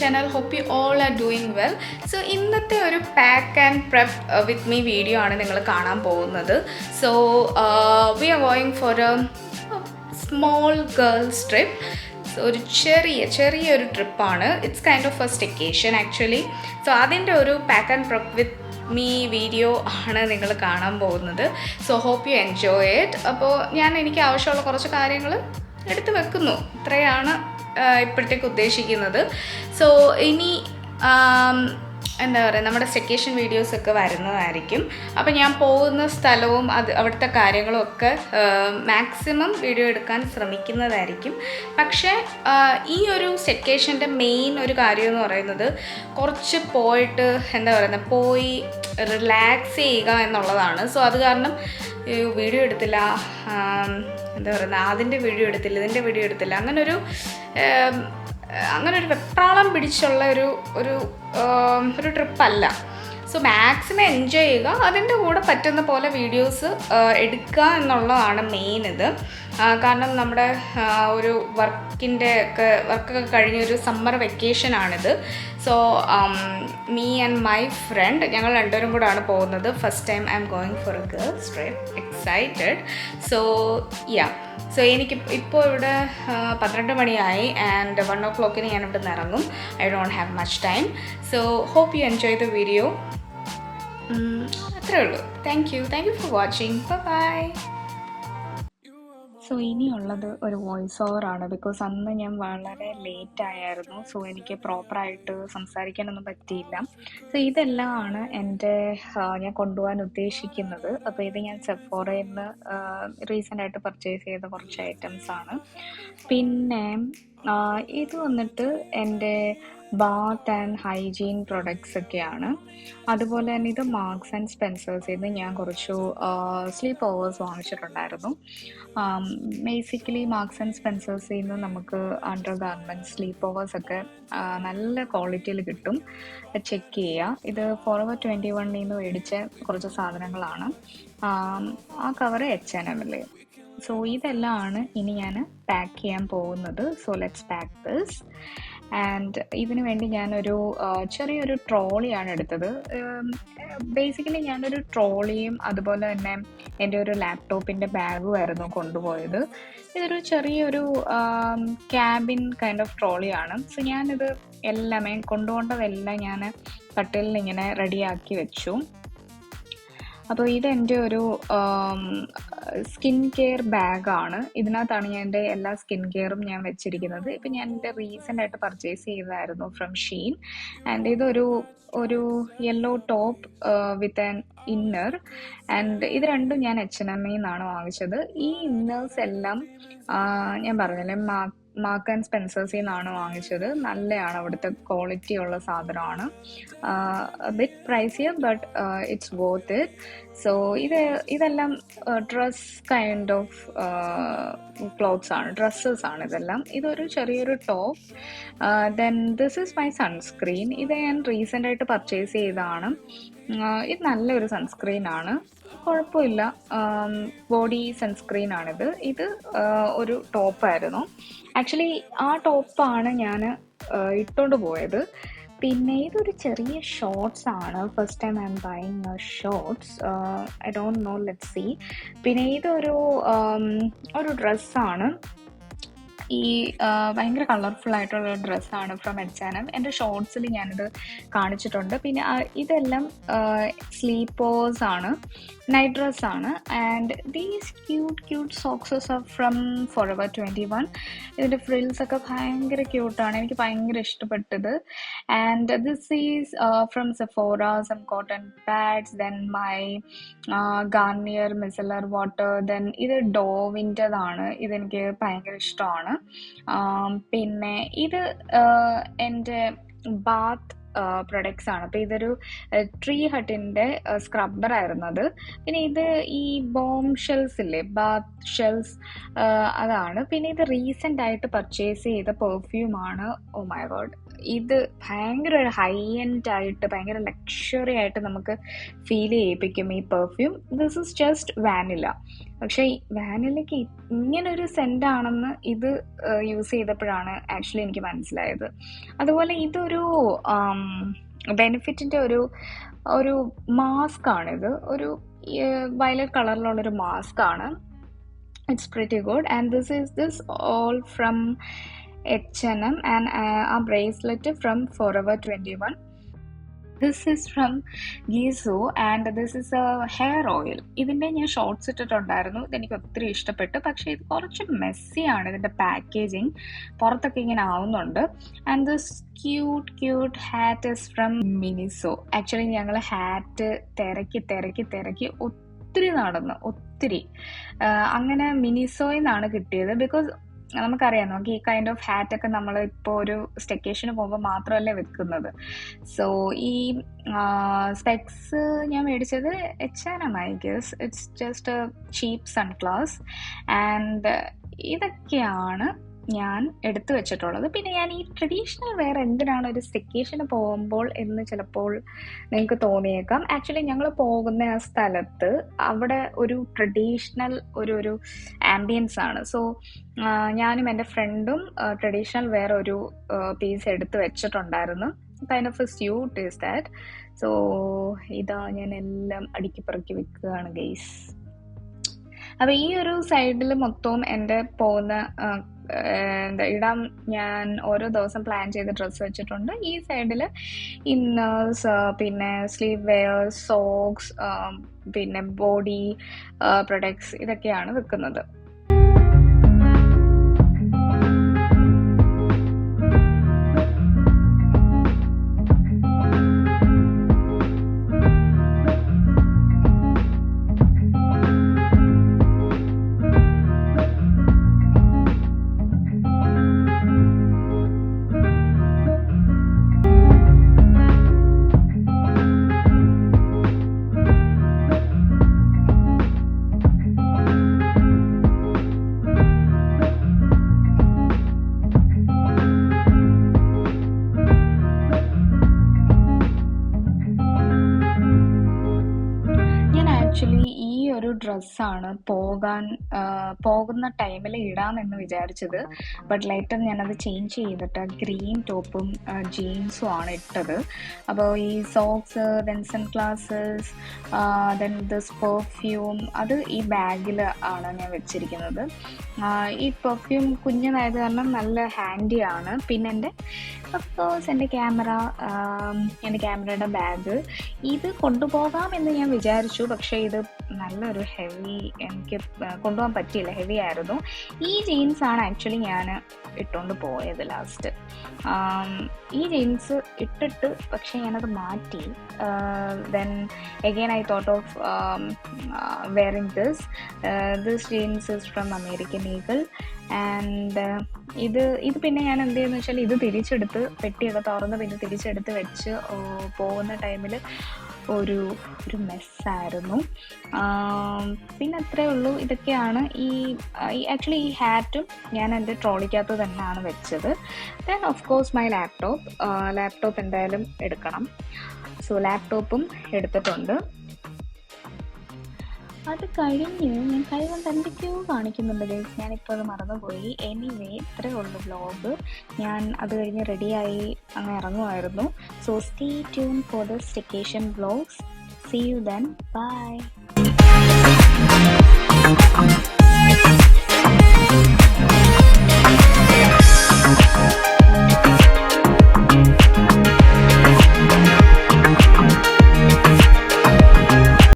channel. Hope you all are doing well. So ഇന്നത്തെ ഒരു pack and prep with me video ആണ് നിങ്ങൾ കാണാൻ പോകുന്നത്. So we are going for a small girls trip. ഒരു ചെറിയൊരു ട്രിപ്പാണ്. It's kind of a staycation actually. So അതിൻ്റെ ഒരു pack and prep with me video ആണ് നിങ്ങൾ കാണാൻ പോകുന്നത്. So hope you enjoy it. അപ്പോൾ എനിക്ക് ആവശ്യമുള്ള കുറച്ച് കാര്യങ്ങൾ എടുത്ത് വെക്കുന്നു. ഇത്രയാണ് ഇപ്പോഴത്തേക്ക് ഉദ്ദേശിക്കുന്നത്. സോ ഇനി എന്താ പറയുക, നമ്മുടെ സ്റ്റെക്കേഷൻ വീഡിയോസൊക്കെ വരുന്നതായിരിക്കും. അപ്പോൾ ഞാൻ പോകുന്ന സ്ഥലവും അവിടുത്തെ കാര്യങ്ങളും ഒക്കെ മാക്സിമം വീഡിയോ എടുക്കാൻ ശ്രമിക്കുന്നതായിരിക്കും. പക്ഷേ ഈ ഒരു സ്റ്റെക്കേഷൻ്റെ മെയിൻ ഒരു കാര്യം എന്ന് പറയുന്നത് കുറച്ച് പോയിട്ട് പോയി റിലാക്സ് ചെയ്യുക എന്നുള്ളതാണ്. സോ അത് കാരണം വീഡിയോ എടുത്തില്ല, അതിൻ്റെ വീഡിയോ എടുത്തില്ല, ഇതിൻ്റെ വീഡിയോ എടുത്തില്ല, അങ്ങനൊരു വെപ്രാളം പിടിച്ചുള്ള ഒരു ട്രിപ്പല്ല. സോ മാക്സിമം എൻജോയ് ചെയ്യുക, അതിൻ്റെ കൂടെ പറ്റുന്ന പോലെ വീഡിയോസ് എടുക്കുക എന്നുള്ളതാണ് മെയിൻ ഇത്. കാരണം നമ്മുടെ ഒരു വർക്കൊക്കെ കഴിഞ്ഞൊരു സമ്മർ വെക്കേഷനാണിത്. So me and my friend ഞങ്ങൾ രണ്ടുപേരും കൂടെയാണ് പോകുന്നത്. First time I'm going for a girls trip. Excited. So എനിക്ക് ഇപ്പോൾ ഇവിടെ 12 മണിയായി ആൻഡ് 1 o'clock ഞാൻ ഇവിടെ നിന്ന് ഇറങ്ങും. I don't have much time. So hope you enjoy the video. അത്രേ ഉള്ളൂ. Thank you for watching. Bye. So ഇനിയുള്ളത് ഒരു വോയിസ് ഓവറാണ്. ബിക്കോസ് അന്ന് ഞാൻ വളരെ ലേറ്റ് ആയിരുന്നു. സോ എനിക്ക് പ്രോപ്പറായിട്ട് സംസാരിക്കാനൊന്നും പറ്റിയില്ല. സോ ഇതെല്ലാം ആണ് ഞാൻ കൊണ്ടുപോകാൻ ഉദ്ദേശിക്കുന്നത്. അപ്പോൾ ഇത് ഞാൻ സെഫോറയിൽ നിന്ന് റീസെൻ്റായിട്ട് പർച്ചേസ് ചെയ്ത കുറച്ച് ഐറ്റംസ് ആണ്. പിന്നെ ഇത് വന്നിട്ട് എൻ്റെ ബാത്ത് ആൻഡ് ഹൈജീൻ പ്രൊഡക്ട്സ് ഒക്കെയാണ്. അതുപോലെ തന്നെ ഇത് മാർക്സ് ആൻഡ് സ്പെൻസേഴ്സിൽ നിന്ന് ഞാൻ കുറച്ച് സ്ലീപ്പ് ഓവേഴ്സ് വാങ്ങിച്ചിട്ടുണ്ടായിരുന്നു. ബേസിക്കലി മാർക്സ് ആൻഡ് സ്പെൻസേഴ്സിൽ നിന്ന് നമുക്ക് അണ്ടർ ഗാർമെൻറ്റ്സ് സ്ലീപ്പ് ഓവേഴ്സ് ഒക്കെ നല്ല ക്വാളിറ്റിയിൽ കിട്ടും. ചെക്ക് ചെയ്യുക. ഇത് ഫോർഎവർ 21 നിന്ന് മേടിച്ച കുറച്ച് സാധനങ്ങളാണ്. ആ കവറ് H&M. സോ ഇതെല്ലാം ആണ് ഇനി ഞാൻ പാക്ക് ചെയ്യാൻ പോകുന്നത്. So let's pack this. And ഇതിനു വേണ്ടി ഞാനൊരു ചെറിയൊരു ട്രോളിയാണ് എടുത്തത്. ബേസിക്കലി ഞാനൊരു ട്രോളിയും അതുപോലെ തന്നെ എൻ്റെ ഒരു ലാപ്ടോപ്പിൻ്റെ ബാഗുമായിരുന്നു കൊണ്ടുപോയത്. ഇതൊരു ചെറിയൊരു ക്യാബിൻ കൈൻഡ് ഓഫ് ട്രോളിയാണ്. സോ ഞാനിത് എല്ലാമേ കൊണ്ടുപോകേണ്ടതെല്ലാം ഞാൻ കട്ടിലിൽ ഇങ്ങനെ റെഡിയാക്കി വെച്ചു. അപ്പോൾ ഇതെൻ്റെ ഒരു സ്കിൻ കെയർ ബാഗാണ്. ഇതിനകത്താണ് ഞാൻ എൻ്റെ എല്ലാ സ്കിൻ കെയറും ഞാൻ വെച്ചിരിക്കുന്നത്. ഇപ്പം ഞാൻ എൻ്റെ റീസെൻ്റായിട്ട് പർച്ചേസ് ചെയ്തതായിരുന്നു ഫ്രം ഷീൻ. ആൻഡ് ഇതൊരു yellow top with an inner. And ഇത് രണ്ടും ഞാൻ H&M നിന്നാണ് വാങ്ങിച്ചത്. ഈ ഇന്നേഴ്സ് എല്ലാം ഞാൻ പറഞ്ഞില്ലേ മാർക്ക് ആൻഡ് സ്പെൻസേഴ്സിൽ നിന്നാണ് വാങ്ങിച്ചത്. നല്ലതാണ്, അവിടുത്തെ ക്വാളിറ്റി ഉള്ള സാധനമാണ്. Bit pricier but it's worth it. So ഇതെല്ലാം ഡ്രസ് കൈൻഡ് ഓഫ് ക്ലോത്ത്സ് ആണ്, ഡ്രസ്സസ് ആണ് ഇതെല്ലാം. ഇതൊരു ചെറിയൊരു top. Then this is my sunscreen. ഇത് ഞാൻ റീസെൻ്റായിട്ട് പർച്ചേസ് ചെയ്തതാണ്. ഇത് നല്ലൊരു സൺസ്ക്രീനാണ്, കുഴപ്പമില്ല. ബോഡി സൺസ്ക്രീനാണിത്. ഇത് ഒരു ടോപ്പായിരുന്നു. ആക്ച്വലി ആ ടോപ്പാണ് ഞാൻ ഇട്ടുകൊണ്ട് പോയത്. പിന്നെ ഇതൊരു ചെറിയ ഷോർട്സ് ആണ്. First time I'm buying shorts. I don't know, let's see. പിന്നെ ഇതൊരു ഡ്രസ്സാണ്. ഈ ഭയങ്കര കളർഫുൾ ആയിട്ടുള്ള ഡ്രസ്സാണ് ഫ്രം H&M. എൻ്റെ ഷോർട്സിൽ ഞാനിത് കാണിച്ചിട്ടുണ്ട്. പിന്നെ ഇതെല്ലാം സ്ലീപ്പേഴ്സ് ആണ്, നൈറ്റ് ഡ്രസ്സാണ്. And these cute socks are from forever 21. ഇതിൻ്റെ ഫ്രിൽസ് ഒക്കെ ഭയങ്കര ക്യൂട്ടാണ്, എനിക്ക് ഭയങ്കര ഇഷ്ടപ്പെട്ടത്. And this is from Sephora, some cotton pads. Then my Garnier micellar water. Then ഇത് ഡോവിൻ്റെതാണ്. ഇതെനിക്ക് ഭയങ്കര ഇഷ്ടമാണ്. പിന്നെ ഇത് എൻ്റെ ബാത്ത് പ്രൊഡക്ട്സ് ആണ്. അപ്പോൾ ഇതൊരു ട്രീ ഹട്ടിൻ്റെ സ്ക്രബ്ബർ ആയിരുന്നു അത്. പിന്നെ ഇത് ഈ ബോം ഷെൽസ് ഇല്ലേ, ബാത്ത് ഷെൽസ്, അതാണ്. പിന്നെ ഇത് റീസെൻ്റ് ആയിട്ട് പർച്ചേസ് ചെയ്ത പെർഫ്യൂമാണ്. ഓ മൈ ഗോഡ്, ഇത് ഭയങ്കര ഒരു ഹൈ എൻഡ് ആയിട്ട് ഭയങ്കര ലക്ഷറി ആയിട്ട് നമുക്ക് ഫീൽ ചെയ്യിപ്പിക്കും ഈ perfume. This is just vanilla. പക്ഷേ വാനിലയ്ക്ക് ഇങ്ങനൊരു സെന്റ് ആണെന്ന് ഇത് യൂസ് ചെയ്തപ്പോഴാണ് ആക്ച്വലി എനിക്ക് മനസ്സിലായത്. അതുപോലെ ഇതൊരു ബെനിഫിറ്റിന്റെ ഒരു ഒരു മാസ്ക് ആണിത്. ഒരു വയലറ്റ് കളറിലുള്ളൊരു മാസ്ക് ആണ്. It's pretty good, and this all from H&M, and a bracelet from Forever 21. This is from Gizu, and this is a hair oil. ഇതിൻ്റെ ഞാൻ ഷോർട്സ് ഇട്ടിട്ടുണ്ടായിരുന്നു. ഇതെനിക്ക് ഒത്തിരി ഇഷ്ടപ്പെട്ടു. പക്ഷേ ഇത് കുറച്ച് മെസ്സിയാണ് ഇതിൻ്റെ പാക്കേജിങ്. പുറത്തൊക്കെ ഇങ്ങനെ ആവുന്നുണ്ട്. And this cute hat is from Miniso. Actually ഞങ്ങൾ ഹാറ്റ് തിരക്കി ഒത്തിരി നടന്നു, ഒത്തിരി. അങ്ങനെ മിനിസോയിൽ നിന്നാണ് കിട്ടിയത്. ബിക്കോസ് നമുക്കറിയാം, നമുക്ക് ഈ കൈൻഡ് ഓഫ് ഹാറ്റൊക്കെ നമ്മൾ ഇപ്പോൾ ഒരു സ്റ്റെക്കേഷന് പോകുമ്പോൾ മാത്രമല്ലേ വെക്കുന്നത്. സോ ഈ സ്പെക്സ് ഞാൻ മേടിച്ചത് H&M, I guess. It's just A cheap sunglass. And ഇതൊക്കെയാണ് ഞാൻ എടുത്തു വെച്ചിട്ടുള്ളത്. പിന്നെ ഞാൻ ഈ ട്രഡീഷണൽ വെയർ എന്തിനാണ് ഒരു സ്റ്റെക്കേഷന് പോകുമ്പോൾ എന്ന് ചിലപ്പോൾ നിങ്ങൾക്ക് തോന്നിയേക്കാം. ആക്ച്വലി ഞങ്ങൾ പോകുന്ന ആ സ്ഥലത്ത് അവിടെ ഒരു ട്രഡീഷണൽ ഒരു ആംബിയൻസ് ആണ്. സോ ഞാനും എൻ്റെ ഫ്രണ്ടും ട്രഡീഷണൽ വെയർ ഒരു പീസ് എടുത്ത് വെച്ചിട്ടുണ്ടായിരുന്നു. Kind of a suit is that. So ഇതാ ഞാൻ എല്ലാം അടുക്കി പറക്കി വെക്കുകയാണ് ഗൈസ്. അപ്പൊ ഈ ഒരു സൈഡിൽ മൊത്തവും എൻ്റെ പോകുന്ന ഇടാൻ ഞാൻ ഓരോ ദിവസം പ്ലാൻ ചെയ്ത് ഡ്രസ്സ് വെച്ചിട്ടുണ്ട്. ഈ സൈഡിൽ ഇന്നേഴ്സ്, പിന്നെ സ്ലീവ് വെയർ, സോക്സ്, പിന്നെ ബോഡി പ്രൊഡക്ട്സ്, ഇതൊക്കെയാണ് വെക്കുന്നത്. ആക്ച്വലി ഈ ഒരു ഡ്രസ്സാണ് പോകുന്ന ടൈമിൽ ഇടാമെന്ന് വിചാരിച്ചത്. ബട്ട് ലേറ്റർ ഞാനത് ചേഞ്ച് ചെയ്തിട്ട് ഗ്രീൻ ടോപ്പും ജീൻസും ആണ് ഇട്ടത്. അപ്പോൾ ഈ socks, then sunglasses, then this perfume, അത് ഈ ബാഗിൽ ആണ് ഞാൻ വെച്ചിരിക്കുന്നത്. ഈ പെർഫ്യൂം കുഞ്ഞതായത് കാരണം നല്ല ഹാൻഡിയാണ്. പിന്നെ എൻ്റെ അഫ്കോഴ്സ് എൻ്റെ ക്യാമറയുടെ ബാഗ് ഇത് കൊണ്ടുപോകാം എന്ന് ഞാൻ വിചാരിച്ചു. പക്ഷേ ഇത് നല്ലൊരു ഹെവി, എനിക്ക് കൊണ്ടുപോകാൻ പറ്റിയില്ല, ഹെവി ആയിരുന്നു. ഈ ജീൻസ് ആണ് ആക്ച്വലി ഞാൻ ഇട്ടുകൊണ്ട് പോയത് ലാസ്റ്റ്. ഈ ജീൻസ് ഇട്ടിട്ട് പക്ഷേ ഞാനത് മാറ്റി. Then again I thought of wearing this jeans is from American Eagle. And ഇത് പിന്നെ ഞാൻ എന്ത് ചെയ്യുന്നു വെച്ചാൽ ഇത് തിരിച്ചെടുത്ത് പെട്ടിയൊക്കെ തുറന്ന് പിന്നെ തിരിച്ചെടുത്ത് വെച്ച് പോകുന്ന ടൈമിൽ ഒരു മെസ്സായിരുന്നു. പിന്നെ അത്രേ ഉള്ളൂ. ഇതൊക്കെയാണ് ആക്ച്വലി ഈ ഹാറ്റും ഞാൻ എൻ്റെ ട്രോളിക്കകത്ത് തന്നെയാണ് വെച്ചത്. Then of course my laptop എന്തായാലും എടുക്കണം. സോ ലാപ്ടോപ്പും എടുത്തിട്ടുണ്ട്. അത് കഴിഞ്ഞ് ഞാൻ കൈകൊണ്ട് എന്തൊക്കെയോ കാണിക്കുന്നുണ്ട് ഗൈസ്, ഞാനിപ്പോൾ അത് മറന്നുപോയി. എനിവേ ഇത്രേ ഉള്ളൂ വ്ലോഗ്. ഞാൻ അത് കഴിഞ്ഞ് റെഡിയായി അങ്ങ് ഇറങ്ങുമായിരുന്നു. So stay tune for the staycation vlogs. See you then. By.